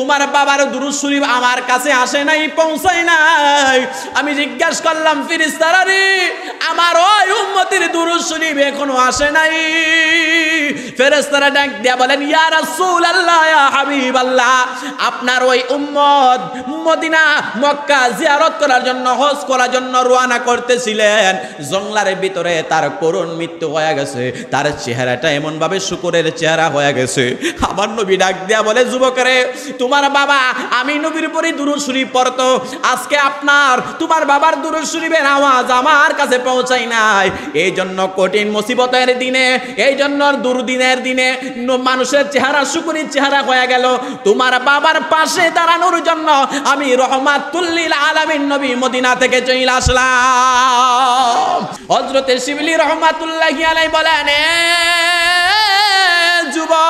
তোমার বাবার দুরূদ শরীফ আমার কাছে আসে নাই, পৌঁছায় নাই। আমি জিজ্ঞাসা করলাম ফেরেশতারা রে, আমার ওই উম্মতের দুরূদ শরীফ এখনো আসে নাই। ফেরেশতারা ডাক দিয়া বলেন, ইয়া রাসূলুল্লাহ, ইয়া হাবিবাল্লাহ, আপনার ওই উম্মত মদিনা মক্কা জিয়ারত করার জন্য, হজ করার জন্য রওনা করতেছিলেন, জঙ্গলের ভিতরে তার করুণ মৃত্যু হয়ে গেছে। তার চেহারাটা এমন ভাবে শুকরের চেহারা হয়ে গেছে। আমার নবী ডাক দিয়া বলে, যুবকরে, তোমার বাবা আমি নবীর উপরে দুরূদ শরীফ পড়তো, আজকে তোমার বাবার দুরূদ শরীফের আওয়াজ আমার কাছে পৌঁছায় নাই। এই জন্য কঠিন মুসিবতের দিনে, এই জন্য দুর্দিনের দিনে মানুষের চেহারা শুকরের চেহারা হয়ে গেল। তোমার বাবার পাশে দাঁড়ানোর জন্য আমি রহমাতুল লিল আলামিন নবী মদিনা থেকে চলে আসলাম। হযরতে শিবলি রহমাতুল্লাহি আলাইহি বলেন, যুবক,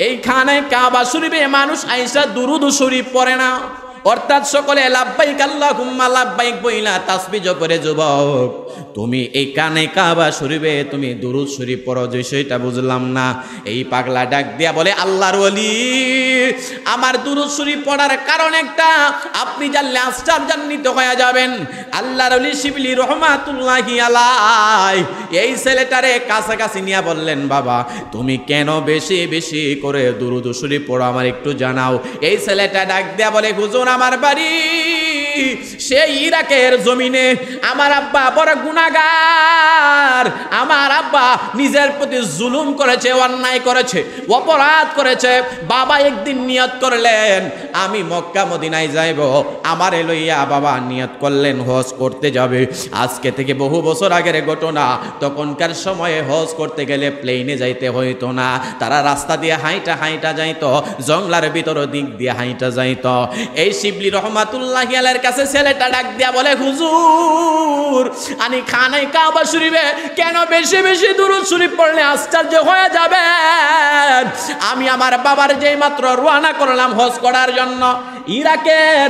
এইখানে কাবা শরীফে মানুষ আইসা দুরূদ শরীফ পড়ে না, অর্থাৎ সকলে লাব্বাইক আল্লাহুম্মা লাব্বাইক বইলা তাসবিহ করে। যুবক, তুমি এই কানে কাবা শরীফে তুমি দুরূদ শরীফ পড়ো, যে সেটা বুঝলাম না। এই পাগলা ডাক দিয়া বলে, আল্লাহর ওলি, আমার দুরূদ শরীফ পড়ার কারণ একটা, আপনি জানলে আশ্চর্যান্বিত হয়ে যাবেন। আল্লাহর ওলি শিবলি রহমাতুল্লাহি আলাইহি এই ছেলেটারে কাছাকাছি নিয়ে বললেন, বাবা তুমি কেন বেশি বেশি করে দুরূদ শরীফ পড়ো, আমার একটু জানাও। এই ছেলেটা ডাক দিয়া বলে, হুজুর আমার বাড়ি সেই ইরাকের জমিনে, আমার আব্বা বড় গুনাহগার, আমার আব্বা নিজের প্রতি জুলুম করেছে, অন্যায় করেছে, অপরাধ করেছে। বাবা একদিন নিয়ত করলেন আমি মক্কা মদিনায় যাইব, আমারে লইয়া বাবা নিয়ত করলেন হজ করতে যাবে। আজকে থেকে বহু বছর আগের ঘটনা, তখনকার সময়ে হজ করতে গেলে প্লেনে যাইতে হইতো না, তারা রাস্তা দিয়ে হাইটা হাইটা যাইতো, জঙ্গলার ভিতর দিক দিয়ে হাইটা যাইতো। এই শিবলি রহমাতুল্লাহি আলাইহির কাছে ছেলেটা ডাক দিয়া বলে, হুজুর আমি খানায় কাবা শরীফে কেন বেশি বেশি দুরূদ শরীফ পড়লে আশ্চর্য হয়ে যাবেন। আমি আমার বাবার যেই মাত্র রওনা করলাম হজ করার জন্য, ইরাকের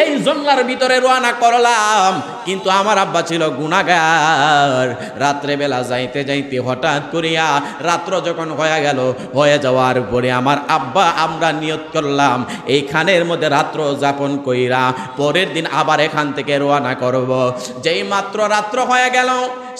এই জঙ্গলার ভিতরে রওনা করলাম, কিন্তু আমার আব্বা ছিল গুনাহগার। রাত্রে বেলা যাইতে যাইতে হঠাৎ করিয়া রাত্র যখন হয়ে গেল, হয়ে যাওয়ার পরে আমার আব্বা আমরা নিয়ত করলাম এইখানের মধ্যে রাত্র যাপন কইরা পরের দিন আবার এখান থেকে রওনা করব। যেই মাত্র রাত্র হয়ে গেল,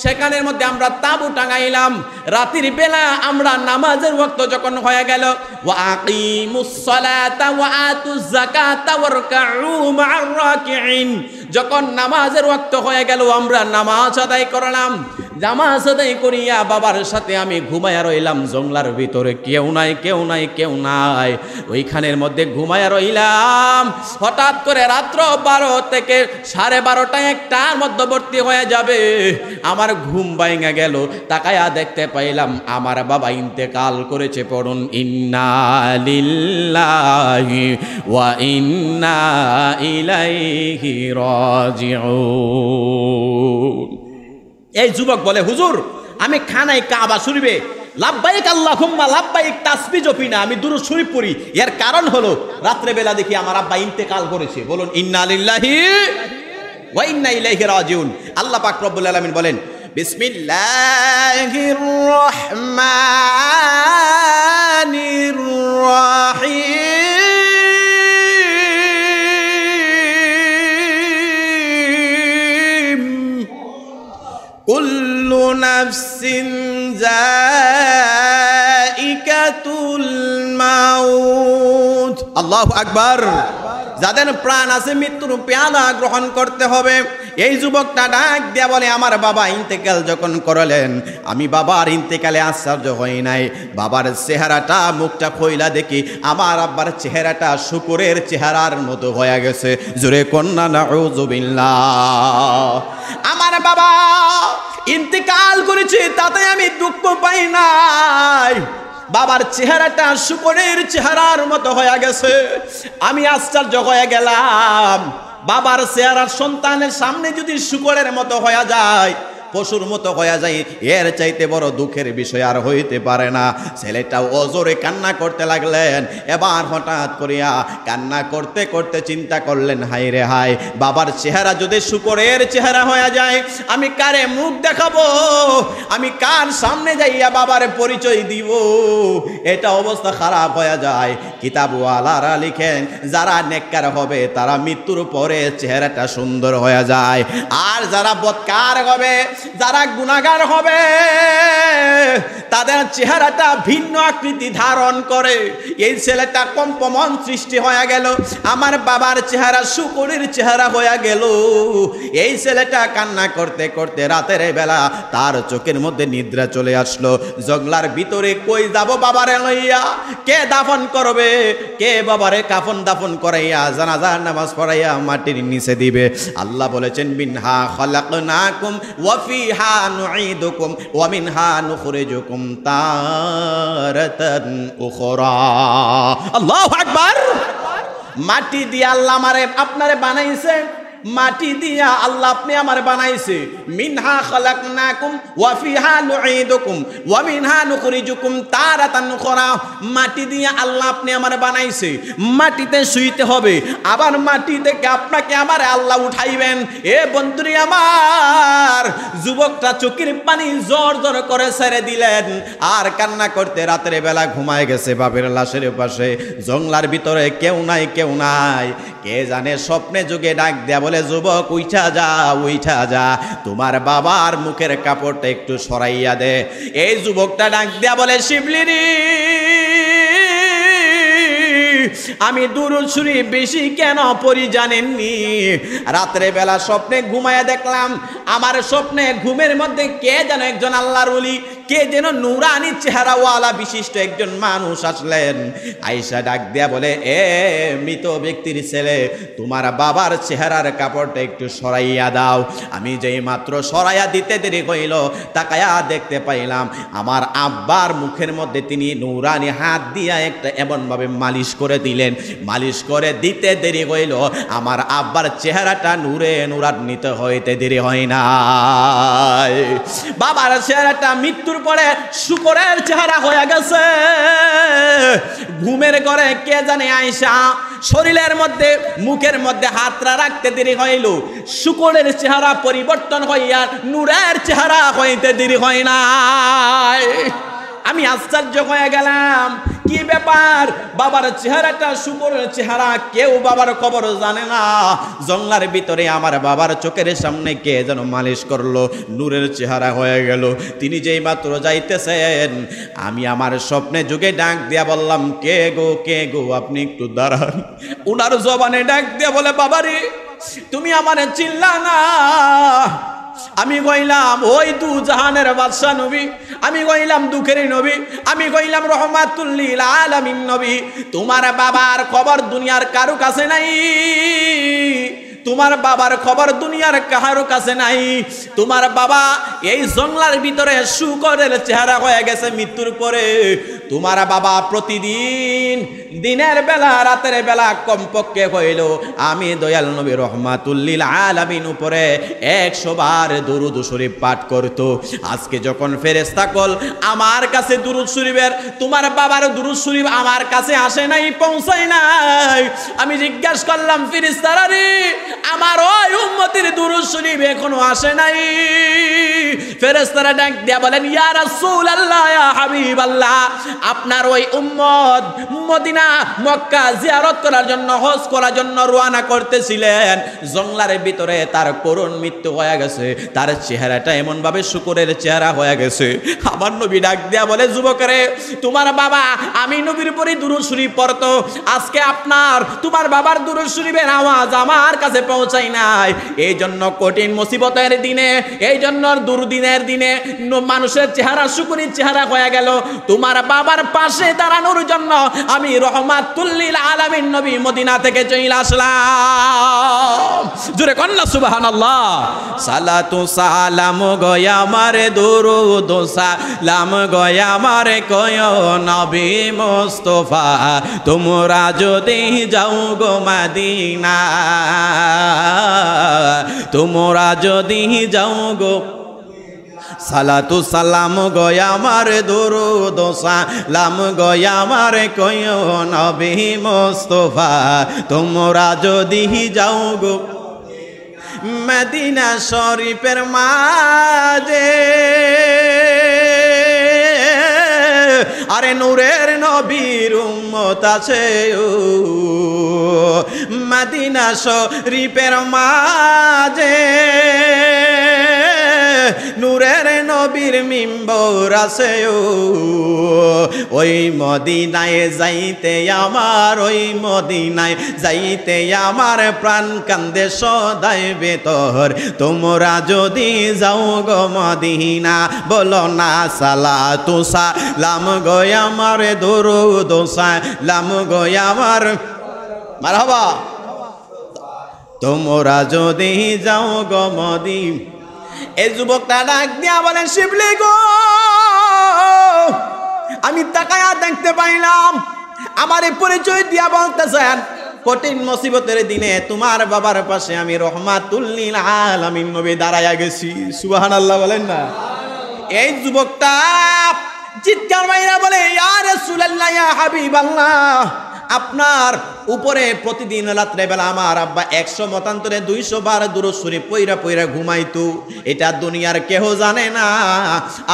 সেখানের মধ্যে আমরা তাবু টাঙাইলাম। রাতের বেলা আমরা নামাজের ওয়াক্ত যখন হয়ে গেল, ওয়া আকিমুস সালাতা ওয়া আতুজ যাকাতা ওয়ারকাউ মা'আর রাকিঈন, যখন নামাজের ওয়াক্ত হয়ে গেল আমরা নামাজ আদায় করলাম। নামাজ আদায় করিয়া বাবার সাথে আমি ঘুমায়া রইলাম জঙ্গলার ভিতরে, কেউ নাই কেউ নাই কেউ নাই, ওইখানের মধ্যে ঘুমায়া রইলাম। হঠাৎ করে রাত্র 12 থেকে 12:30 একটার মধ্যবর্তী হয়ে যাবে, আমার ঘুম ভাঙা গেল। তাকায়া দেখতে পাইলাম আমার বাবা ইন্তেকাল করেছে। পড়ুন ইন্না লিল্লাহি ওয়া ইন্না ইলাইহি রাজিউন। এই যুবক বলে, হুজুর আমি খানায় কাবা শরীফে লাব্বাইক আল্লাহুম্মা লাব্বাইক তাসবিহ জপি না, আমি দুরূদ শরীফ পড়ি। এর কারণ হলো রাত্রে বেলা দেখি আমার আব্বা ইন্তেকাল করেছে। বলুন ইন্না লিল্লাহি ওয়া ইন্না ইলাইহি রাজিউন। আল্লাহ পাক রব্বুল আলামিন বলেন, বিসমিল্লাহির রহমানির রহিম, কুল্লু নাফসিন যায়িকাতুল মাউত। আল্লাহু আকবার। যাদের প্রাণ আছে মৃত্যুর পেয়ালা গ্রহণ করতে হবে। এই যুবকটা ডাক দিয়া বলে, আমার বাবা ইন্তেকাল যখন করলেন, আমি বাবার ইন্তেকালে আশ্চর্য হই নাই। বাবার চেহারাটা, মুখটা খইলা দেখি আমার আব্বার চেহারাটা শুকরের চেহারার মতো হয়ে গেছে। জোরে কন্যা নাউযুবিল্লাহ। আমার বাবা ইন্তেকাল করেছে, তাতে আমি দুঃখ পাই নাই। বাবার চেহারাটা শুকরের চেহারার মতো হয়ে গেছে। আমি আশ্চর্য হয়ে গেলাম, বাবার চেহারা সন্তানের সামনে যদি শুকরের মতো হয়ে যায়, পশুর মতো হয়ে যায়, এর চাইতে বড় দুঃখের বিষয় আর হইতে পারে না। ছেলেটা অজরে কান্না করতে লাগলেন। এবার হঠাৎ করিয়া কান্না করতে করতে চিন্তা করলেন, হায় রে হায়, বাবার চেহারা যদি শুকরের চেহারা হয়ে যায়, আমি কারে মুখ দেখাবো, আমি কার সামনে যাইয়া বাবার পরিচয় দিব? এটা অবস্থা খারাপ হয়ে যায়। কিতাবওয়ালারা লিখেন, যারা নেককার হবে তারা মৃত্যুর পরে চেহারাটা সুন্দর হয়ে যায়, আর যারা বদকার হবে, যারা গুনাহগার হবে, তাদের চেহারাটা ভিন্ন আকৃতি ধারণ করে। এই ছেলেটা কম্পমন সৃষ্টি হয়ে গেল, আমার বাবার চেহারা শুকরের চেহারা হয়ে গেল। এই ছেলেটা কান্না করতে করতে রাতের বেলা তার চোখের মধ্যে নিদ্রা চলে আসলো। জঙ্গলার ভিতরে কই যাব বাবারে লইয়া? কে দাফন করবে? কে বাবারে কাফন দাফন করাইয়া জানাজার নামাজ পড়াইয়া মাটির নিচে দিবে? আল্লাহ বলেছেন, মিনহা খালাকনাকুম ওয়া ফিহা নুঈদুকুম ওয়া মিনহা নুখরিজুকুম তারাতান উখরা। আল্লাহু আকবার। মাটি দিয়ে আল্লাহ আমারে আপনারে বানাইছে, মাটি দিয়া আল্লাহ আপনি আমার বানাইছে। মিনহা খালাকনাকুম ওয়া ফিহা নুঈদুকুম ওয়া মিনহা নুখরিজুকুম তারাতান উখরা। মাটি দিয়া আল্লাহ আপনি আমার বানাইছে, মাটিতে শুইতে হবে, আবার মাটি থেকে আপনাকে আমার আল্লাহ উঠাইবেন। এ বন্ধুরি আমার, যুবকটা চোখের পানি জোর জোর করে ছেড়ে দিলেন, আর কান্না করতে রাতের বেলা ঘুমায় গেছে বাপের লাশের পাশে। জঙ্গলার ভিতরে কেউ নাই, কেউ নাই। কে জানে স্বপ্নে যুগে ডাক দেয়া বলে, যুবক উঠা যা, উঠা যা, তোমার বাবার মুখের কাপড়টা একটু সরাইয়া দে। এই যুবকটা ডাক দেয়া বলে, শিবলিরি, আমি দুরূদ শরীফ বেশি কেন পড়ি জানেননি? রাত্রে বেলা স্বপ্নে ঘুমায়া দেখলাম, আমার স্বপ্নে ঘুমের মধ্যে কে যেন একজন আল্লাহর ওলি, কে যেন নুরানি চেহারাওয়ালা বিশিষ্ট একজন মানুষ আসলেন। আয়েশা ডাক দেয়া বলে, এ মৃত ব্যক্তির ছেলে, তোমার বাবার চেহারার কাপড়টা একটু সরাইয়া দাও। আমি যেই মাত্র সরাইয়া দিতে দেরি হইল, তাকায়া দেখতে পাইলাম আমার আব্বার মুখের মধ্যে তিনি নুরানি হাত দিয়া একটা এমনভাবে মালিশ করে দিলেন। মালিশ করে দিতে দেরি হইল, আমার আব্বার চেহারাটা নূরে নুরান্বিত হইতে দেরি হয় না। বাবার চেহারাটা মৃত্যুর পরে শুকরের চেহারা হয়ে গেছে। ঘুমের ঘরে কে জানে আয়েশা শরীরের মধ্যে মুখের মধ্যে হাতরা রাখতে দেরি হইল, শুকরের চেহারা পরিবর্তন হইয়া নূরের চেহারা হইতে দেরি হয় না। আমি আশ্চর্য হয়ে গেলাম, কি ব্যাপার? বাবার চেহারাটা শুকরের চেহারা, কেউ বাবার খবর জানে না। জঙ্গলার ভিতরে আমার বাবার চোখের সামনে কে যেন মালিশ করলো, নূরের চেহারা হয়ে গেল। তিনি যেই মাত্র যাইতেছেন, আমি আমার স্বপ্নে যুগে ডাক দিয়া বললাম, কে গো, কে গো, আপনি একটু দাঁড়ান। উনার জবানে ডাক দিয়া বলে, বাবারে তুমি আমারে চিনলা না? আমি কইলাম ওই দু জাহানের বাদশা নবী, আমি কইলাম দুঃখের নবী, আমি কইলাম রহমাতুল লিল আলামিন নবী। তোমার বাবার খবর দুনিয়ার কারো কাছে নাই, তোমার বাবার খবর দুনিয়ার কারো কাছে নাই। তোমার বাবা এই জঙ্গলার ভিতরে শুকরের চেহারা হয়ে গেছে মৃত্যুর পরে। তোমার বাবা প্রতিদিন দিনের বেলা রাতের বেলা কমপক্ষে হইল আমি দয়াল নবী রহমাতুল লিল আলামিন উপরে 100 বার দুরূদ শরীফ পাঠ করত। আজকে যখন ফেরেশতাকুল আমার কাছে দুরূদ শরীফের, তোমার বাবার দুরূদ শরীফ আমার কাছে আসে নাই, পৌঁছায় নাই। আমি জিজ্ঞাসা করলাম, ফেরেশতারা রে, আমার ওই উম্মতের দুরূদ শরীফ এখনো আসে নাই। ফেরেশতারা ডাক দিয়া বলেন, ইয়া রাসূলুল্লাহ, ইয়া হাবিবাল্লাহ, আপনার ওই উম্মত মদিনা মক্কা জিয়ারত করার জন্য, হজ করার জন্য রওনা করতেছিলেন। জঙ্গলার ভিতরে তার করুণ মৃত্যু হয়ে গেছে, তার চেহারাটা এমন ভাবে শুকরের চেহারা হয়ে গেছে। আমার নবী ডাক দিয়া বলে, যুবকরে, তোমার বাবা আমি নবীর উপরে দুরূদ শরীফ পড়তো, আজকে তোমার বাবার দুরূদ শরীফের আওয়াজ আমার কাছে পৌঁছাই নাই। এই জন্য কঠিন মুসিবতের দিনে, এই জন্য দুর্দিনের দিনে মানুষের চেহারা শুকরের চেহারা হয়ে গেল। তোমার বাবার পাশে দাঁড়ানোর জন্য আমি রহমাতুল লিল আলামিন নবী মদিনা থেকে চলে আসলাম। জোরে কন্না সুবহানাল্লাহ। সালাতু সালাম গয়া মারে, দুরূদ সালাম গয়া মারে, কয় নবী মুস্তাফা, তোমরা যদি যাও গো মদিনা, তোমরা যদি যাও গো সালাতু সালাম গয়া আমার দরুদ সালাম গয়া আমার কয়ো নবী মুস্তাফা তোমরা যদি যাও গো মদিনা শরীফের মাঝে আরে নূরের নবীর উম্মত আছে মদিনা শরীফের মাঝে নূরের নবীর মিম্বর আছে ওই মদিনায় যাইতে আমার ওই মদিনায় যাইতে আমার প্রাণ কান্দে সদাই ভেতর তোমরা যদি যাও গো মদিনা বলো না সালাতু সালাম গো আমার দরুদ সালাম গো আমার মারহাবা তোমরা যদি যাও গো মদিনা। এই যুবকটা ডাক দিয়া বলেন শিবলি গো আমি তাকায়া দেখতে পাইলাম আমার এই পরিচয় দিয়া বলতেছেন কঠিন মুসিবতের দিনে তোমার বাবার পাশে আমি রহমাতুল লিল আলামিন নবী দাঁড়ায়া গেছি সুবহানাল্লাহ বলেন না। এই যুবকটা চিৎকার মাইরা বলে ইয়া রাসূলুল্লাহ ইয়া হাবিবাল্লাহ আপনার উপরে প্রতিদিন রাত্রে বেলা আমার আব্বা 100 মতান্তরে 200 বার দুরূদ শরীফ পইরা পইরা ঘুমাইতো এটা দুনিয়ার কেহ জানে না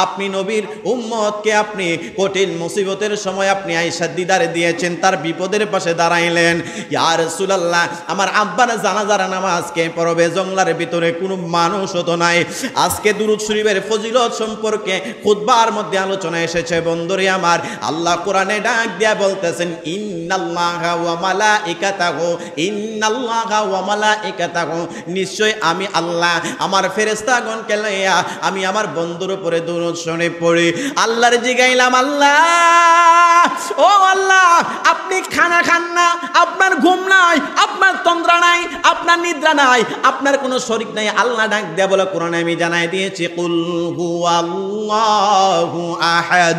আপনি নবীর উম্মতকে আপনি কঠিন মুসিবতের সময় আপনি আয়েশা দিদারে দিয়েছেন তার বিপদের পাশে দাঁড়াইলেন ইয়া রাসূলুল্লাহ আমার আব্বার জানাজার নামাজ কে পড়বে জঙ্গলার ভিতরে কোনো মানুষ হতো নাই আজকে দুরূদ শরীফের ফজিলত সম্পর্কে খুতবার মধ্যে আলোচনা এসেছে বন্ধুরে আমার আল্লাহ কোরআনে ডাক দিয়া বলতেছেন ইন্নাল্লাহা ওয়া মালাইকাতাহু ইন্নাল্লাহা ওয়া মালাইকাতাহু নিশ্চয় আমি আল্লাহ আমার ফেরেশতাগণকে লইয়া আমি আমার বন্ধুর উপরে দরুদ শরীফ পড়ি আল্লাহর জিগাইলাম আল্লাহ ও আল্লাহ আপনি খানা খান না আপনার ঘুম নাই আপনার তন্দ্রা নাই আপনার নিদ্রা নাই আপনার কোনো শরীক নাই আল্লাহ ডাক দেয়া বলে কোরআনে আমি জানাই দিয়েছি কুল হুয়াল্লাহু আহাদ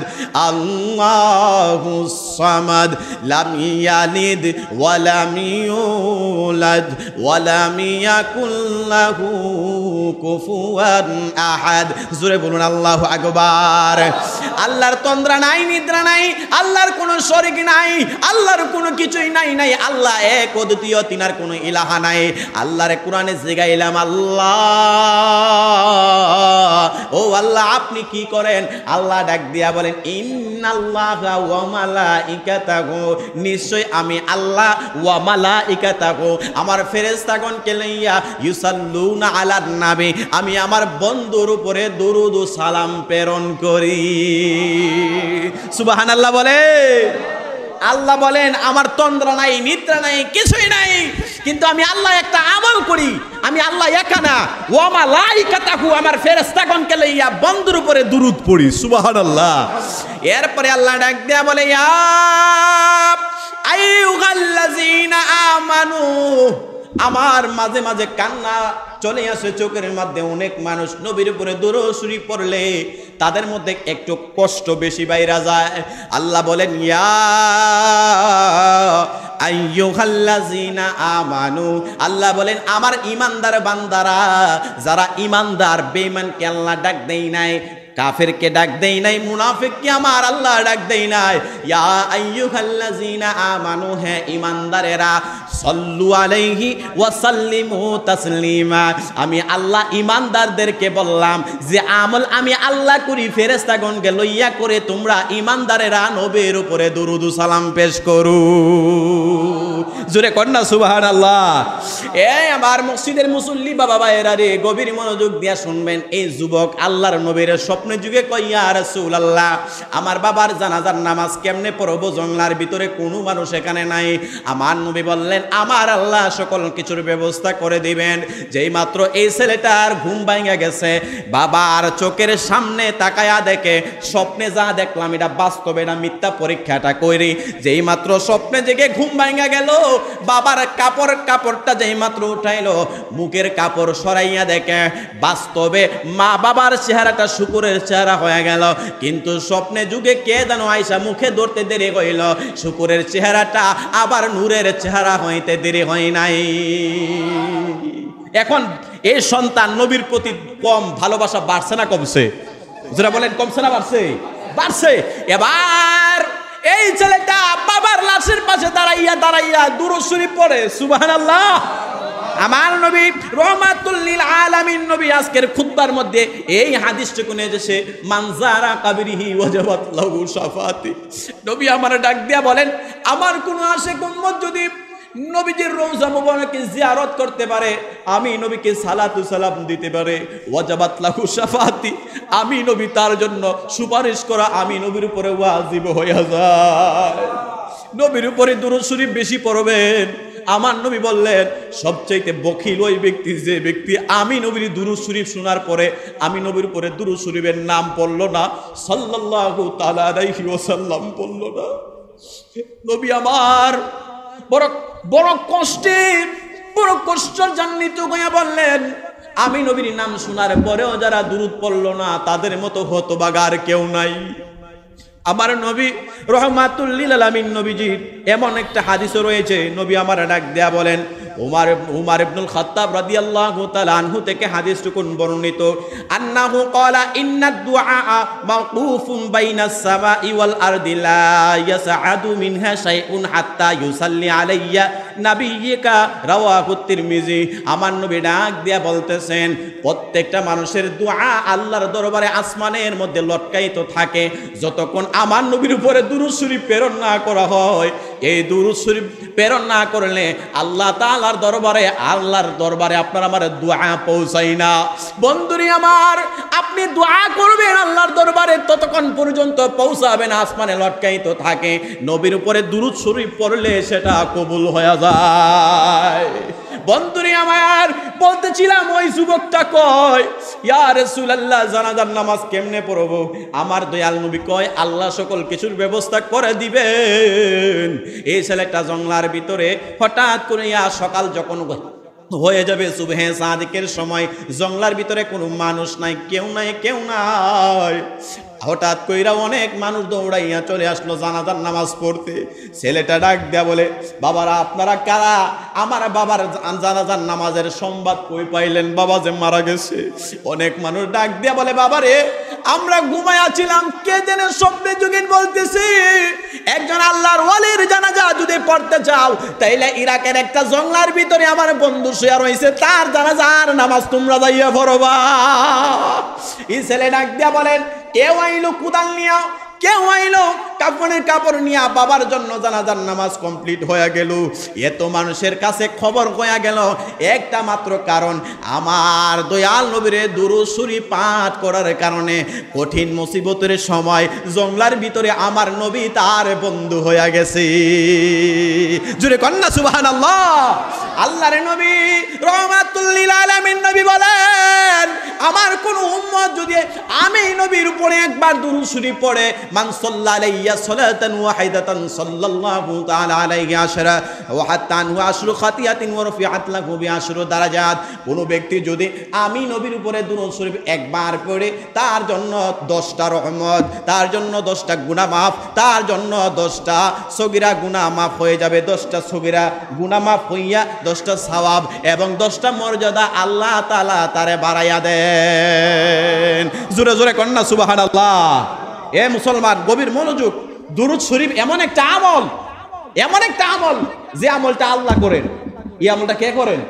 আল্লাহুস সামাদ লাম ইয়ালিদ ওয়া লাম ইউলাদ ওয়া লাম ইয়াকুল লাহু কুফুয়ান আহাদ জোরে বলুন আল্লাহু আকবার আল্লাহর তন্দ্রা নাই নিদ্রা নাই আল্লাহর কোনো শরীক নাই আল্লাহর কোনো কিছুই নাই নাই আল্লাহ এক অদ্বিতীয় তিনার কোনো ইলাহা নাই আল্লাহর কোরআনে জিগাইলাম আল্লাহ ও আল্লাহ আপনি কি করেন আল্লাহ ডাক দিয়া বলেন ইন্নাল্লাহা ওয়া মালাইকাতাহু নিশ্চয় আমি আল্লাহ ওয়া মালাইকাতাহু আমার ফেরেশতাগণকে লইয়া ইউসাল্লুনা আলান নবী আমি আমার বন্ধুর উপরে দরুদ ও সালাম প্রেরণ করি সুবহানাল্লাহ বলে আল্লাহ বলেন আমার তন্দ্রা নাই নিদ্রা নাই কিছুই নাই কিন্তু আমি আল্লাহ একটা আমল করি আমি আল্লাহ একা না ওয়া মালাইকাতাহু আমার ফেরেশতাগণকে লইয়া বন্ধুর উপরে দরুদ পড়ি সুবহানাল্লাহ এরপরে আল্লাহ ডাক দেয়া বলে ইয়া আইয়ুহাল্লাযীনা আমানু আমার মাঝে মাঝে কান্না চলে আসে চোখের মধ্যে অনেক মানুষ নবীর উপরে দরুদ শরীফ পড়লে তাদের মধ্যে একটু কষ্ট বেশি বাইরা যায় আল্লাহ বলেন ইয়া আইয়ুহাল্লাযীনা আমানু আল্লাহ বলেন আমার ঈমানদার বান্দারা যারা ঈমানদার বেঈমানকে আল্লাহ ডাক দেই নাই কাফেরকে ডাক দেই নাই মুনাফিককে আমার আল্লাহ ডাক দেই নাই ইয়া আইয়ুহাল্লাযীনা আমানু হে ঈমানদারেরা সাল্লু আলাইহি ওয়া সাল্লিমু তাসলিমা আমি আল্লাহ ঈমানদারদেরকে বললাম যে আমল আমি আল্লাহ করি ফেরেশতাগণকে লইয়া করে তোমরা ঈমানদারেরা নবীর উপরে দরুদ ও সালাম পেশ করো জোরে কন্না সুবহানাল্লাহ এই আমার মসজিদের মুসল্লি বাবা ভাইয়েরা রে গভীর মনোযোগ দিয়া শুনবেন এই যুবক আল্লাহর নবীর স্বপ্নে যুগে কয় ইয়া রাসূলুল্লাহ আমার বাবার জানাজার নামাজ কেমনে পড়ব জঙ্গলার ভিতরে কোনো মানুষ এখানে নাই আমার নবী বললেন আমার আল্লাহ সকল কিছুর ব্যবস্থা করে দিবেন যেই মাত্র এই ছেলেটার ঘুম ভাঙা গেছে বাবার চোখের সামনে তাকায়া দেখে স্বপ্নে যা দেখলাম এটা বাস্তবে না মিথ্যা পরীক্ষাটা করি যেই মাত্র স্বপ্নে জেগে ঘুম ভাঙা গেল বাবার কাপড়টা যেই মাত্র উঠাইলো মুখের কাপড় সরাইয়া দেখে বাস্তবে মা বাবার চেহারাটা শুকুরের চেহারা হয়ে গেল কিন্তু স্বপ্নে যুগে কে যেন আইসা মুখে ধরতে দেরি হইল শুকুরের চেহারাটা আবার নূরের চেহারা হইতে দেরি হয় নাই এখন এই সন্তান নবীর প্রতি কম ভালোবাসা বাড়ছে না কমছে যারা বলেন কমছে না বাড়ছে? বাড়ছে। এবার এই ছেলেটা বাবার লাশের পাশে দাঁড়াইয়া দুরূদ শরীফ পড়ে, সুবহানাল্লাহ। আমার নবী রহমাতুল লিল আলামিন নবী আজকের খুতবার মধ্যে এই হাদিসটুকু নিয়ে এসেছে, মানজারা কাবরিহি ওয়াজাবাত লাহু শাফাতি। নবী আমার ডাক দিয়া বলেন, আমার কোন আশিক উম্মত যদি নবীজির রওজা মুবারকে জিয়ারত করতে পারে, আমি নবীকে সালাতু সালাম দিতে পারে, ওয়াজাবাত লাহু শাফাতি, আমি নবী তার জন্য সুপারিশ করা আমি নবীর উপরে ওয়াজিব হয়ে যায়। নবীর উপরে দুরূদ শরীফ বেশি পড়বেন। আমার নবী বললেন, সবচাইতে বখিল ওই ব্যক্তি যে ব্যক্তি আমি নবীর দুরূদ শরীফ শোনার পরে আমি নবীর উপরে দুরূদ শরীফের নাম পড়ল না, সাল্লাল্লাহু তাআলা আলাইহি ওয়াসাল্লাম পড়ল না। নবী আমার বড় কষ্ট জান্নিত হইয়া বললেন, আমি নবীর নাম শোনার পরেও যারা দুরূদ পড়ল না তাদের মতো হতভাগা আর কেউ নাই। আমার নবী রহমাতুল লিল আলামিন নবীজি এমন একটা হাদিসও রয়েছে, নবী আমার ডাক দেয়া বলেন, উমার ইবনুল খাত্তাব রাদিয়াল্লাহু তাআলা আনহু থেকে হাদিসটুকু বর্ণিত, আন্নাহু ক্বালা ইন্নাদ দুআআ মাওকুফুন বাইনাস সামাই ওয়াল আরদি লা ইয়াসআদু মিনহা শাইউন হাত্তা ইউসাল্লি আলাইয়া নাবিয়্যিকা, রাওয়াহু তিরমিজি। আমার নবী ডাক দিয়া বলতেছেন, প্রত্যেকটা মানুষের দোয়া আল্লাহর দরবারে আসমানের মধ্যে লটকায়িত থাকে যতক্ষণ আমার নবীর উপরে দুরূদ শরীফ প্রেরণ না করা হয়। এই দুরূদ শরীফ প্রেরণ না করলে আল্লাহ তাআলার দরবারে আপনার আমার দোয়া পৌঁছায় না। বন্ধুরি আমার, আপনি দোয়া করবেন আল্লাহর দরবারে, ততক্ষণ পর্যন্ত পৌঁছাবে না, আসমানে লটকায়িত থাকে। নবীর উপরে দুরূদ শরীফ পড়লে সেটা কবুল হয়ে যায়। বন্ধুরি আমার, বলতেছিলাম ওই যুবকটা কয়, ইয়া রাসূলুল্লাহ জানাজার নামাজ কেমনে পড়বো? আমার দয়াল নবী কয়, আল্লাহ সকল কিছুর ব্যবস্থা করে দিবেন। এই ছেলেটা জঙ্গলার ভিতরে হঠাৎ করে সকাল যখন হয়ে যাবে সুবহে সাদিকের সময়, জঙ্গলার ভিতরে কোনো মানুষ নাই, কেউ নাই। হঠাৎ কইরা অনেক মানুষ দৌড়াইয়া চলে আসলো জানাজার নামাজ পড়তে। ছেলেটা ডাক দেয়া বলে, বাবারা আপনারা কারা? আমার বাবার জানাজার নামাজের সংবাদ কই পাইলেন? বাবা যে মারা গেছে। অনেক মানুষ ডাক দেয়া বলে, বাবারে আমরা ঘুমাইয়াছিলাম, কে যেন স্বপ্নে যুগিন বলতেছি একজন আল্লাহর ওয়ালির জানাজা যদি পড়তে চাও তাইলে ইরাকের একটা জঙ্গলার ভিতরে আমার বন্ধু শুয়ে রয়েছে, তার জানাজার নামাজ তোমরা যাইয়া পড়বা। এই ছেলে ডাক দিয়া বলেন, কেউ আইলো কুদাল নিয়া, কেউ আইলো কাপড়ের কাপড় নিয়া, বাবার জন্য জানাজার নামাজ কমপ্লিট হয়ে গেল। এত মানুষের কাছে খবর হয়ে গেল একটা মাত্র কারণ, আমার দয়াল নবীরে দুরূদ শরীফ পাঠ করার কারণে কঠিন মুসিবতের সময় জঙ্গলার ভিতরে আমার নবী তার বন্ধু হয়ে গেছে। জুড়ে কন্যা সুবহানাল্লাহ। আল্লাহর নবী রহমাতুল লিল আলামিন নবী বলেন, আমার কোন উম্মত যদি আমি নবীর উপরে একবার দুরূদ শরীফ পড়ে, মান সাল্লা আলাইয়া সালাতান ওয়াহিদাতান সাল্লাল্লাহু তাআলা আলাইহি আশরা ওয়া হাত্তা আনহু আশরু খাতিয়াতিন ওয়া রাফিআত লাহু বিআশরু দারাজাত। কোন ব্যক্তি যদি আমি নবীর উপরে দুরূদ শরীফ একবার পড়ে, তার জন্য 10টা রহমত, তার জন্য 10টা গুনাহ মাফ, তার জন্য 10টা সগীরা গুনাহ মাফ হয়ে যাবে, 10টা সগীরা গুনাহ মাফ হইয়া 10টা সওয়াব এবং 10টা মর্যাদা আল্লাহ তাআলা তারে বাড়াইয়া দেন। জোরে জোরে কন্যা সুবহানাল্লাহ। এ মুসলমান, গভীর মনোযোগ। দুরূদ শরীফ এমন একটা আমল যে আমলটা আল্লাহ করেন। এই আমলটা কে করেন?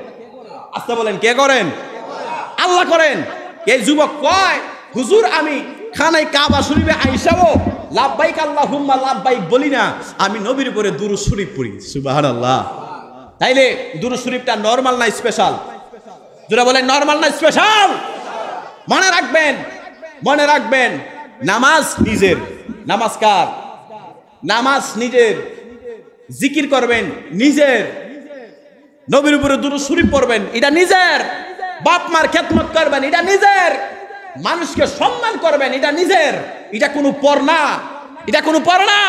আস্তে বলেন, কে করেন? আল্লাহ করেন। এই যুবক কয়, হুজুর আমি খানায় কাবা শরীফে আইসাও লাব্বাইক আল্লাহুম্মা লাব্বাইক বলি না, আমি নবীর উপরে দুরূদ শরীফ পড়ি। সুবহানাল্লাহ। তাইলে দুরূদ শরীফটা নরমাল না স্পেশাল? যারা বলেন নরমাল না স্পেশাল? মনে রাখবেন নামাজ নিজের, নামাজ কার? নামাজ নিজের, জিকির করবেন নিজের, নবীর উপরে দুরূদ শরীফ পড়বেন এটা নিজের, বাপ মার খেদমত করবেন এটা নিজের, মানুষকে সম্মান করবেন এটা নিজের। এটা কোনো পর না,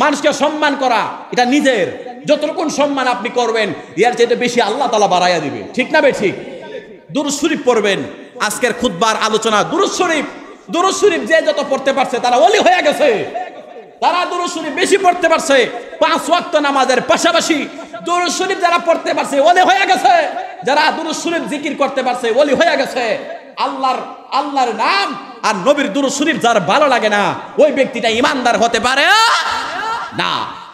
মানুষকে সম্মান করা এটা নিজের। যতটুকু সম্মান আপনি করবেন এর চাইতে বেশি আল্লাহ তাআলা বাড়াইয়া দিবে। ঠিক না বে ঠিক? দুরূদ শরীফ পড়বেন। আজকের খুতবার আলোচনা দুরূদ শরীফ যে যত পড়তে পারছে তারা ওলি হয়ে গেছে। তারা দুরূদ শরীফ বেশি পড়তে পারছে, 5 ওয়াক্ত নামাজের পাশাপাশি দুরূদ শরীফ যারা পড়তে পারছে ওলি হয়ে গেছে। যারা দুরূদ শরীফ জিকির করতে পারছে ওলি হয়ে গেছে। আল্লাহর নাম আর নবীর দুরূদ শরীফ যার ভালো লাগে না ওই ব্যক্তিটা ইমানদার হতে পারে না।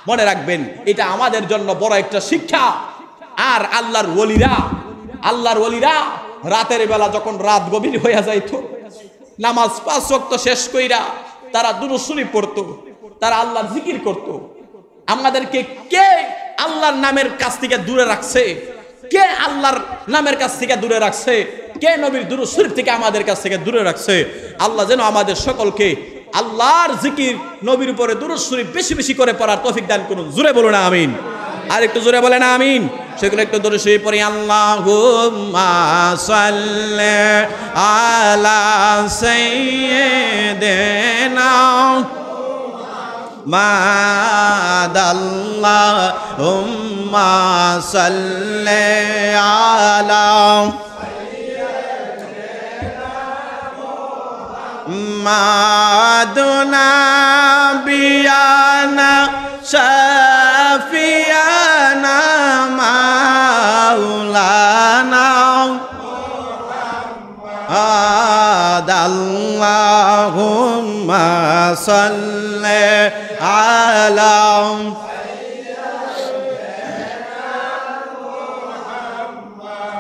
মনে রাখবেন, এটা আমাদের জন্য বড় একটা শিক্ষা। আর আল্লাহর ওলিরা রাতের বেলা যখন রাত গভীর হইয়া যাইতো, নামাজ 5 ওয়াক্ত শেষ কইরা তারা দুরূদ শরীফ পড়তো, তারা আল্লাহর জিকির করত। আমাদেরকে কে আল্লাহর নামের কাছ থেকে দূরে রাখছে? কে আল্লাহর নামের কাছ থেকে দূরে রাখছে? কে নবীর দুরূদ শরীফ থেকে আমাদের কাছ থেকে দূরে রাখছে? আল্লাহ যেন আমাদের সকলকে আল্লাহর জিকির, নবীর উপরে দুরূদ শরীফ বেশি বেশি করে পড়ার তৌফিক দান করুন। জোরে বলুন আমিন। আর একটু জোরে বলেন আমিন। সেগুলো একটু দুরূদ শরীফ পড়ি। আল্লাহুম্মা সাল্লি আলা সাইয়্যিদিনা মাদাল্লাহুম্মা সাল্লি আলা মাদুনা বিয়ানা শাফিয়ানা মাওলানা আল্লাহুম্মা সাল্লি আলা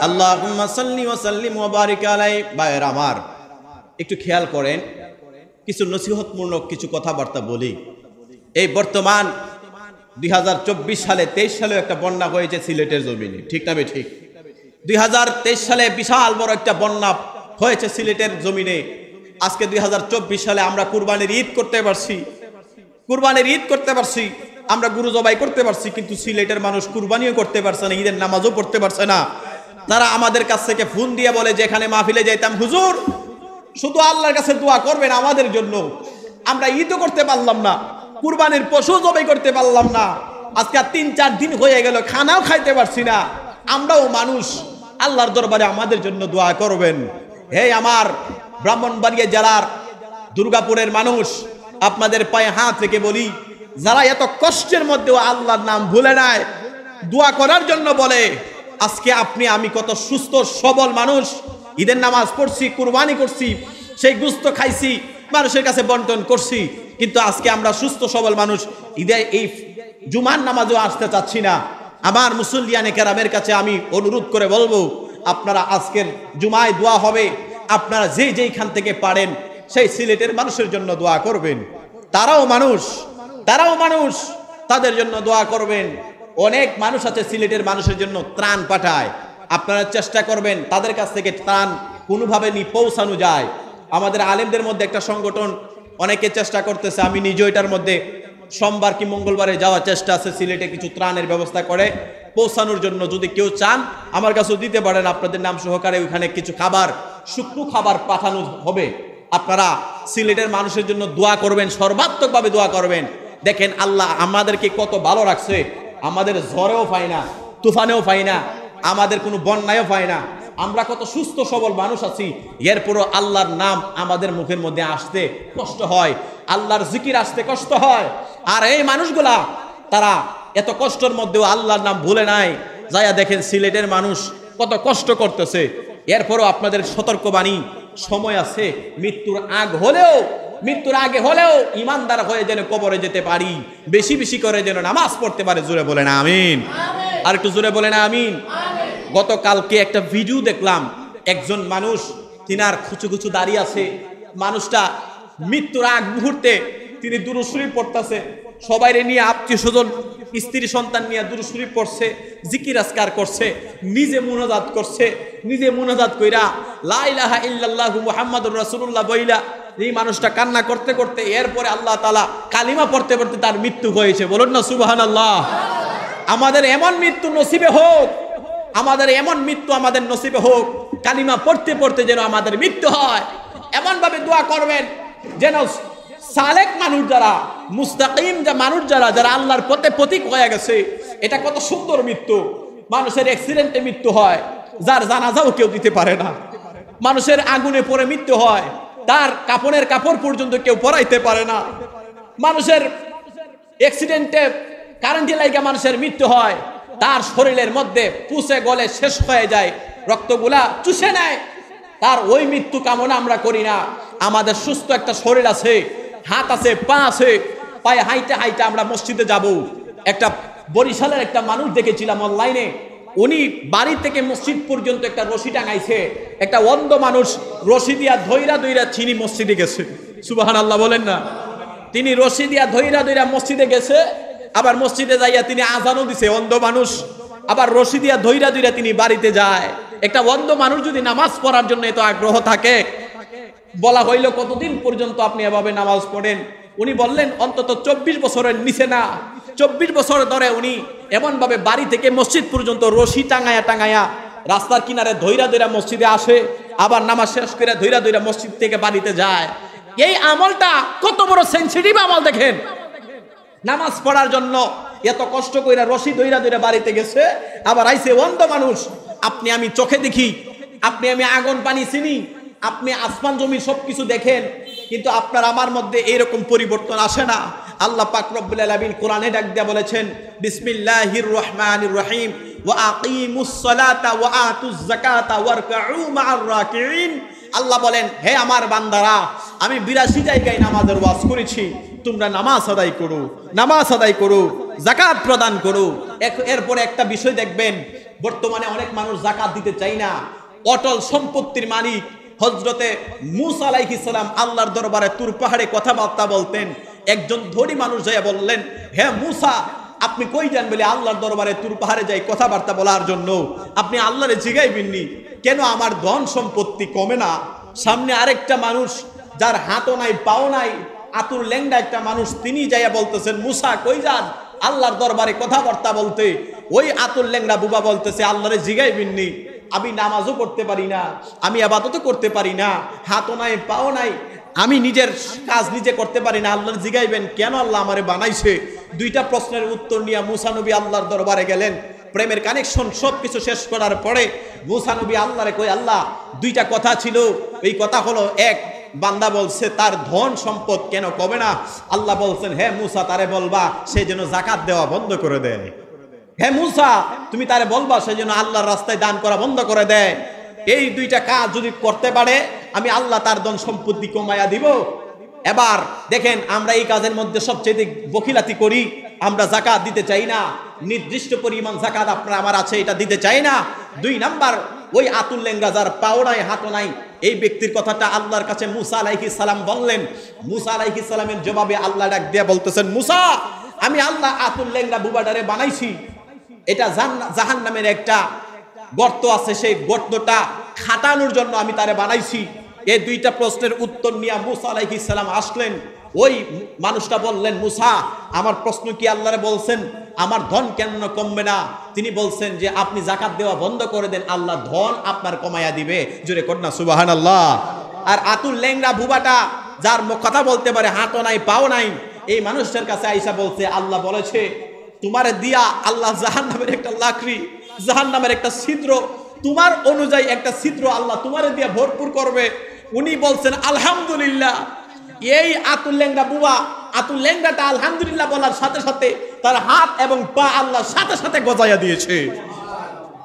আল্লাহুম্মা সাল্লি ওয়া সাল্লিম ওয়া বারিক আলাইহি। ভাইয়েরা আমার, একটু খেয়াল করেন, কিছু নসিহতমূলক কিছু কথাবার্তা বলি। এই বর্তমান 2024 সালে 23 সালে একটা বন্যা হয়েছে সিলেটের জমিনে, ঠিক না ঠিক? 2023 সালে বিশাল বড় একটা বন্যা হয়েছে সিলেটের জমিনে। আজকে 2024 সালে আমরা কুরবানির ঈদ করতে পারছি, আমরা গরু জবাই করতে পারছি, কিন্তু সিলেটের মানুষ কুরবানিও করতে পারছে না, ঈদের নামাজও পড়তে পারছে না। তারা আমাদের কাছ থেকে ফোন দিয়ে বলে, যেখানে মাহফিলে যাইতাম, হুজুর শুধু আল্লাহর কাছে দোয়া করবেন আমাদের জন্য, আমরা ঈদও করতে পারলাম না, কুরবানির পশু জবাই করতে পারলাম না, আজকে 3-4 দিন হয়ে গেল, খানাও খাইতে পারছি না, আমরাও মানুষ, আল্লাহর দরবারে আমাদের জন্য দোয়া করবেন। হে আমার ব্রাহ্মণবাড়িয়া জেলার দুর্গাপুরের মানুষ, আপনাদের পায়ে হাত রেখে বলি, যারা এত কষ্টের মধ্যেও আল্লাহর নাম ভুলে নাই, দোয়া করার জন্য বলে, আজকে আপনি আমি কত সুস্থ সবল মানুষ, ঈদের নামাজ পড়ছি, কুরবানি করছি, সেই গোশত খাইছি, মানুষের কাছে বন্টন করছি, কিন্তু আজকে আমরা সুস্থ সবল মানুষ ঈদে এই জুমার নামাজও আসতে চাচ্ছি না। আমার মুসল্লিয়ানে কেরামের কাছে আমি অনুরোধ করে বলবো, আপনারা আজকের জুমায় দোয়া হবে, আপনারা যেইখান থেকে পারেন সেই সিলেটের মানুষের জন্য দোয়া করবেন। তারাও মানুষ, তাদের জন্য দোয়া করবেন। অনেক মানুষ আছে সিলেটের মানুষের জন্য ত্রাণ পাঠায়, আপনারা চেষ্টা করবেন তাদের কাছ থেকে ত্রাণ কোনোভাবে পৌঁছানো যায়। আমাদের আলেমদের মধ্যে একটা সংগঠন অনেকে চেষ্টা করতেছে, আমি নিজে এটার মধ্যে সোমবার কি মঙ্গলবারে যাওয়ার চেষ্টা আছে, সিলেটে কিছু ত্রাণের ব্যবস্থা করে পৌঁছানোর জন্য। যদি কেউ চান আমার কাছেও দিতে পারেন, আপনাদের নাম সহকারে ওইখানে কিছু খাবার, শুকনো খাবার পাঠানো হবে। আপনারা সিলেটের মানুষের জন্য দোয়া করবেন, সর্বাত্মকভাবে দোয়া করবেন। দেখেন আল্লাহ আমাদেরকে কত ভালো রাখছে, আমাদের ঝড়েও পাই না, তুফানেও পাই না, আমাদের কোনো বন্যায়ও পাই না, আমরা কত সুস্থ সবল মানুষ আছি, এরপরও আল্লাহর নাম আমাদের মুখের মধ্যে আসতে কষ্ট হয়, আল্লাহর জিকির আসতে কষ্ট হয়। আর এই মানুষগুলা তারা এত কষ্টের মধ্যেও আল্লাহর নাম ভুলে নাই। যাইয়া দেখেন সিলেটের মানুষ কত কষ্ট করতেছে, এরপরও আপনাদের সতর্কবাণী, সময় আছে, মৃত্যুর আগে হলেও ইমানদার হয়ে যেন কবরে যেতে পারি, বেশি বেশি করে যেন নামাজ পড়তে পারে। জোরে বলেন আমিন। আর একটু জোরে বলেন আমিন। গতকালকে একটা ভিডিও দেখলাম, একজন মানুষ তিনার খুচু দাঁড়িয়ে আছে, মানুষটা মৃত্যুর আগ মুহূর্তে তিনি দুরূদ শরীফ পড়তেছে, সবাই নিয়ে, আত্মীয় স্বজন, স্ত্রী সন্তান নিয়ে দুরূদ শরীফ পড়ছে, জিকির আজকার করছে, নিজে মুনাজাত কইরা লা ইলাহা ইল্লাল্লাহু মুহাম্মাদুর রাসূলুল্লাহ বইলা এই মানুষটা কান্না করতে করতে এরপরে আল্লাহ তাআলা কালিমা পড়তে পড়তে তার মৃত্যু হয়েছে। বলুন না সুবহানাল্লাহ। আমাদের এমন মৃত্যু নসিবে হোক, আমাদের নসিবে হোক, কালিমা পড়তে পড়তে যেন আমাদের মৃত্যু হয়। এমন ভাবে দোয়া করবেন যেন সালেক মানুষ যারা, মুস্তাকিম মানুষ যারা আল্লাহর পথে পথিক হয়ে গেছে, এটা কত সুন্দর মৃত্যু। মানুষের অ্যাক্সিডেন্টে মৃত্যু হয়, যার জানাজাও কেউ দিতে পারে না, মানুষের আগুনে পড়ে মৃত্যু হয়, তার কাপড়ের কাপড় পর্যন্ত কেউ পরাইতে পারে না, মানুষের অ্যাক্সিডেন্টে কারেন্টে লাগা মানুষের মৃত্যু হয়, তার শরীরের মধ্যে পুষে গলে শেষ হয়ে যায়, রক্তগুলা চুষে নেয়, তার ওই মৃত্যু কামনা আমরা করি না। আমাদের সুস্থ একটা শরীর আছে, হাত আছে, পা আছে, পায়ে হাইটে হাইটে আমরা মসজিদে যাব। একটা বরিশালের একটা মানুষ দেখেছিলাম অনলাইনে, উনি বাড়ি থেকে মসজিদ পর্যন্ত একটা রশি টাঙাইছে। একটা অন্ধ মানুষ রশি দিয়া ধইরা ধইরা চিনি মসজিদে গেছে। সুবহানাল্লাহ বলেন না। তিনি রশি দিয়া ধইরা ধইরা মসজিদে গেছে, আবার মসজিদে যাইয়া তিনি আজানও দিছে। অন্ধ মানুষ আবার রশি দিয়া ধইরা ধইরা তিনি বাড়িতে যায়। একটা অন্ধ মানুষ যদি নামাজ পড়ার জন্য এত আগ্রহ থাকে, বলা হইল কতদিন পর্যন্ত আপনি এভাবে নামাজ পড়েন? উনি বললেন অন্তত 24 বছরের নিচে না। 24 বছর ধরে উনি এমন ভাবে বাড়ি থেকে মসজিদ পর্যন্ত রশি টাঙায়া টাঙায়া রাস্তার কিনারে ধইরা ধইরা মসজিদে আসে, আবার নামাজ শেষ করে ধইরা ধইরা মসজিদ থেকে বাড়িতে যায়। এই আমলটা কত বড় সেনসিটিভ আমল দেখেন। নামাজ পড়ার জন্য এত কষ্ট কইরা রশি ধইরা ধইরা বাড়িতে গেছে, আবার আইছে অন্ধ মানুষ। আপনি আমি চোখে দেখি, আপনি আমি আগুন পানি চিনি, আপনি আসমান জমি সবকিছু দেখেন, কিন্তু আপনার আমার মধ্যে এইরকম পরিবর্তন আসে না। আল্লাহ পাক রব্বুল আলামিন কোরআনে ডাক দিয়া বলেছেন, বিসমিল্লাহির রহমানির রহিম, ওয়া আকিমুস সালাতা ওয়া আতুজ যাকাতা ওয়ারকাউ মা'আর রাকিঈন। আল্লাহ বলেন, হে আমার বান্দারা, আমি 82 জায়গায় নামাজের ওয়াজ করেছি, তোমরা নামাজ আদায় করো, নামাজ আদায় করো, যাকাত প্রদান করো। এরপরে একটা বিষয় দেখবেন, বর্তমানে অনেক মানুষ যাকাত দিতে চায় না। অটল সম্পত্তির মালিক হযরতে মূসা আলাইহিস সালাম আল্লাহর দরবারে তুর পাহাড়ে কথাবার্তা বলতেন। একজন ধনী মানুষ যাইয়া বললেন, হে মূসা, আপনি কই যান? বলে আল্লাহর দরবারে তুর পাহাড়ে যাই কথাবার্তা বলার জন্য। আপনি আল্লাহরে জিগাইবেননি কেন আমার ধন সম্পত্তি কমে না? সামনে আরেকটা মানুষ যার হাতও নাই পাও নাই, আতুর লেংডা একটা মানুষ, তিনি যাইয়া বলতেছেন, মূসা কই যান? আল্লাহর দরবারে কথাবার্তা বলতে। ওই আতুর লেংডা বুবা বলতেছে, আল্লাহরে জিগাইবেননি আমি নামাজও পড়তে পারি না, আমি ইবাদতও করতে পারি না, হাতও নাই পাও নাই, আমি নিজের কাজ নিজে করতে পারি না, আল্লাহর জিগাইবেন কেন? আল্লাহ আমারে বানাইছে। দুইটা প্রশ্নের উত্তর নিয়ে মূসা নবী আল্লাহর দরবারে গেলেন। প্রেমের কানেকশন সবকিছু শেষ করার পরে মূসা নবী আল্লাহরে কই, আল্লাহ দুইটা কথা ছিল, এই কথা হলো, এক, বান্দা বলছে তার ধন সম্পদ কেন কমে না? আল্লাহ বলছেন, হে মূসা তারে বলবা সে যেন যাকাত দেওয়া বন্ধ করে দেয়। হে মূসা তুমি তারে বলবা সে যেন আল্লাহর রাস্তায় দান করা বন্ধ করে দেয়। এই দুইটা কাজ যদি করতে পারে আমি আল্লাহ তার ধন সম্পত্তি কমায়া দিব। এবার দেখেন, আমরা এই কাজের মধ্যে সবচেয়ে বখিলাতি করি, আমরা যাকাত দিতে চাই না। নির্দিষ্ট পরিমাণ যাকাত আপনার আমার আছে, এটা দিতে চাই না। 2 নাম্বার, ওই আতুল লেঙ্গা যার পাও নাই হাতও নাই, এই ব্যক্তির কথাটা আল্লাহর কাছে মূসা আলাইহিস সালাম বললেন। মূসা আলাইহিস সালামের জবাবে আল্লাহ ডাক দিয়ে বলতেছেন, মূসা আমি আল্লাহ আতুল লেঙ্গা বুবাডারে বানাইছি, এটা জাহান্নামের একটা গর্ত আছে, সেই গর্তটা খাটানোর জন্য আমি তারে বানাইছি। এই দুইটা প্রশ্নের উত্তর নিয়ে মূসা আলাইহিস সালাম আসলেন। ওই মানুষটা বললেন, মূসা আমার প্রশ্ন কি আল্লাহরে বলছেন আমার ধন কেন কমবে না? তিনি বলছেন যে আপনি যাকাত দেওয়া বন্ধ করে দেন, আল্লাহ ধন আপনার কমায়া দিবে। জোরে কর না সুবহানাল্লাহ। আর আতুল লেংরা বুবাটা যার কথা বলতে পারে, হাতও নাই পাও নাই, এই মানুষটার কাছে আইসা বলছে, আল্লাহ বলেছে তোমারে দিয়া আল্লাহ জাহান্নামের একটা লাকড়ি, জাহান্নামের একটা ছিদ্র, তোমার অনুযায়ী একটা ছিদ্র আল্লাহ তোমারে দিয়া ভরপুর করবে। উনি বলছেন আলহামদুলিল্লাহ। এই আতুল লেংরা বুবা, আতুল লেংরাটা আলহামদুলিল্লাহ বলার সাথে সাথে তার হাত এবং পা আল্লাহ সাথে সাথে গজাইয়া দিয়েছে।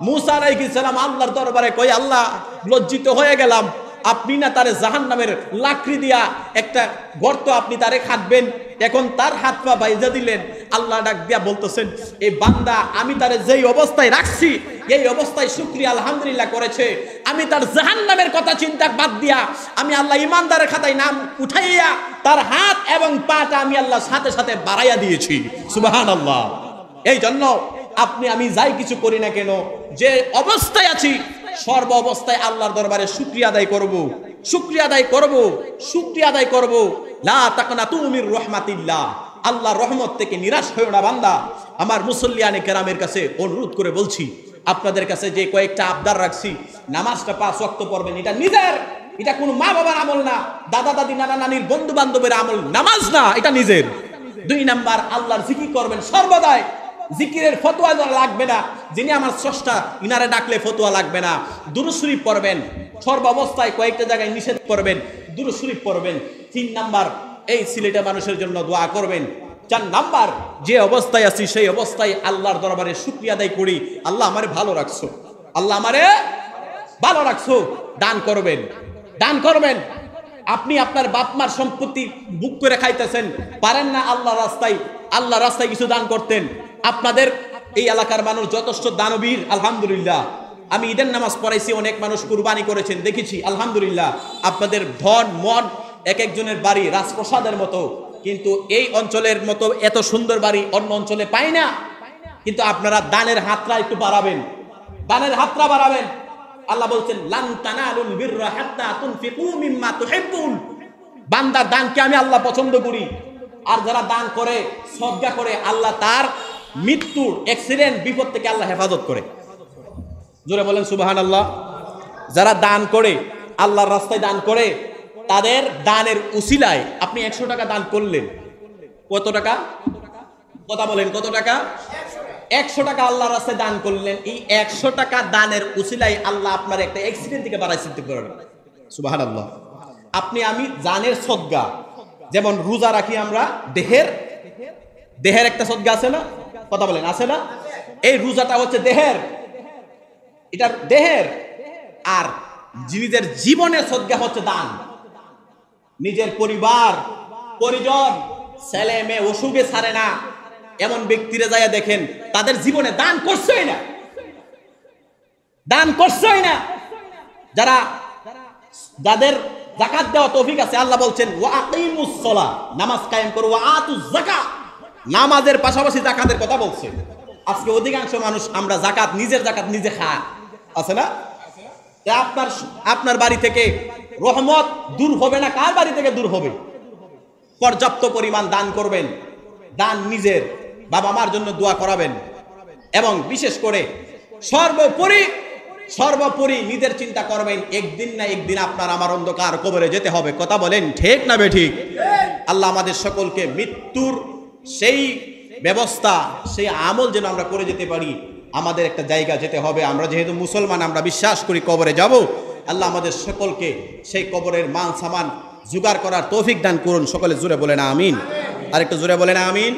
মূসা আলাইহিস সালাম আল্লাহর দরবারে কই, আল্লাহ লজ্জিত হয়ে গেলাম, আপনি না তারে জাহান্নামের লাকড়ি দিয়া একটা গর্ত আপনি তারে খাটবেন, এখন তার হাত পা বাইজা দিলেন। আল্লাহ ডাক দিয়া বলতেছেন, এই বান্দা আমি তারে যেই অবস্থায় রাখছি এই অবস্থায় শুকরিয়া আলহামদুলিল্লাহ করেছে। আমি তার জাহান্নামের কথা চিন্তা বাদ দিয়া আমি আল্লাহ ইমানদারের খাতায় নাম উঠাইয়া তার হাত এবং পাটা আমি আল্লাহ সাথে সাথে বাড়াইয়া দিয়েছি। সুবহানাল্লাহ। এই জন্য আপনি আমি যাই কিছু করি না কেন, যে অবস্থায় আছি সর্ব অবস্থায় আল্লাহর দরবারে শুকরিয়া আদায় করব, শুকরিয়া আদায় করব, শুকরিয়া আদায় করব। লা তাকনাতু মির রাহমাতিল্লাহ, আল্লাহর রহমত থেকে নিরাশ হয়ো না বান্দা। আমার মুসল্লিয়ানে কেরামের কাছে অনুরোধ করে বলছি, আপনাদের কাছে যে কয়েকটা আবদার রাখছি, নামাজটা 5 ওয়াক্ত পড়বেন, এটা নিজের, এটা কোনো মা বাবার আমল না, দাদা দাদি নানা নানির বন্ধু বান্ধবের আমল, নামাজ না, এটা নিজের। 2 নাম্বার, আল্লাহর জিকির করবেন সর্বদাই। জিকিরের ফতোয়া লাগবে না, যিনি আমার স্রষ্টা ইনারে ডাকলে ফতোয়া লাগবে না। দুরূদ শরীফ পড়বেন সর্ব অবস্থায়, কয়েকটা জায়গায় নিষেধ করবেন, দুরূদ শরীফ পড়বেন। 3 নাম্বার, এই সিলেটে মানুষের জন্য দোয়া করবেন। 4 নাম্বার, যে অবস্থায় আছি সেই অবস্থায় আল্লাহর দরবারে শুকরিয়া আদায় করি, আল্লাহ আমারে ভালো রাখছো, আল্লাহ আমারে ভালো রাখছো, দান করবেন, দান করবেন। আপনি আপনার বাপ মার সম্পত্তি বুক করে খাইতেছেন, পারেন না আল্লাহ রাস্তায় কিছু দান করতেন। আপনাদের এই এলাকার মানুষ যথেষ্ট দানবীর, আলহামদুলিল্লাহ। আমি ঈদের নামাজ পড়াইছি, অনেক মানুষ কুরবানি করেছেন, দেখেছি, আলহামদুলিল্লাহ। আপনাদের ধন মন এক একজনের বাড়ি রাজপ্রসাদের মতো, কিন্তু এই অঞ্চলের মতো এত সুন্দর বাড়ি অন্য অঞ্চলে পাই না। কিন্তু আপনারা দানের হাতটা একটু বাড়াবেন, দানের হাতটা বাড়াবেন। আল্লাহ বলছেন লান তানালুল বিররা হাত্তা তুনফিকু মিম্মা তুহিব্বুন। বান্দার দানকে আমি আল্লাহ পছন্দ করি। আর যারা দান করে, সদকা করে, আল্লাহ তার মৃত্যুর অ্যাক্সিডেন্ট বিপদ থেকে আল্লাহ হেফাজত করে। জোরে বলেন সুবহানাল্লাহ। যারা দান করে, আল্লাহর রাস্তায় দান করে, তাদের দানের উসিলায় আপনি 100 টাকা দান করলেন, কত টাকা? কথা বলেন, কত টাকা? 100 টাকা আল্লাহর রাস্তায় দান করলেন। এই 100 টাকা দানের উসিলায় আল্লাহ আপনার একটা অ্যাক্সিডেন্ট থেকে বাঁচাইতে পারেন। সুবহানাল্লাহ। আপনি আমি জানের সদকা, যেমন রোজা রাখি আমরা, দেহের একটা সদকা আছে না? কথা বলেন, আছে না? এই রোজাটা হচ্ছে দেহের, এটা দেহের। আর নিজের জীবনের সদকা হচ্ছে দান। নিজের পরিবার পরিজন, ছেলে মেয়ে অসুখে ছাড়ে না এমন ব্যক্তিরা যায় দেখেন, তাদের জীবনে দান করছেই না, দান করছেই না। যাদের যাকাত দেওয়া তৌফিক আছে, আল্লাহ বলছেন ওয়া আকিমুস সালাহ, নামাজ কায়েম করো, ওয়া আতুজ যাকাত, নামাজের পাশাপাশি যাকাতের কথা বলছে। আজকে অধিকাংশ মানুষ আমরা যাকাত, নিজের যাকাত নিজে খায়, আছে না? আপনার বাড়ি থেকে রহমত দূর হবে না, কার বাড়ি থেকে দূর হবে? পর্যাপ্ত পরিমাণ দান করবেন, দান নিজের বাবা মার জন্য দোয়া করাবেন, এবং বিশেষ করে সর্বোপরি নিজের চিন্তা করবেন, একদিন না একদিন আপনার আমার অন্ধকার কবরে যেতে হবে। কথা বলেন, ঠিক না বেঠিক? আল্লাহ আমাদের সকলকে মৃত্যুর সেই ব্যবস্থা, সেই আমল যেন আমরা করে যেতে পারি। আমাদের একটা জায়গা যেতে হবে, আমরা যেহেতু মুসলমান, আমরা বিশ্বাস করি কবরে যাব। আল্লাহ আমাদের সকলকে সেই কবরের মান সামান জোগাড় করার তৌফিক দান করুন। সকলে জোরে বলেন আমিন। আর একটু জোরে বলেন আমিন।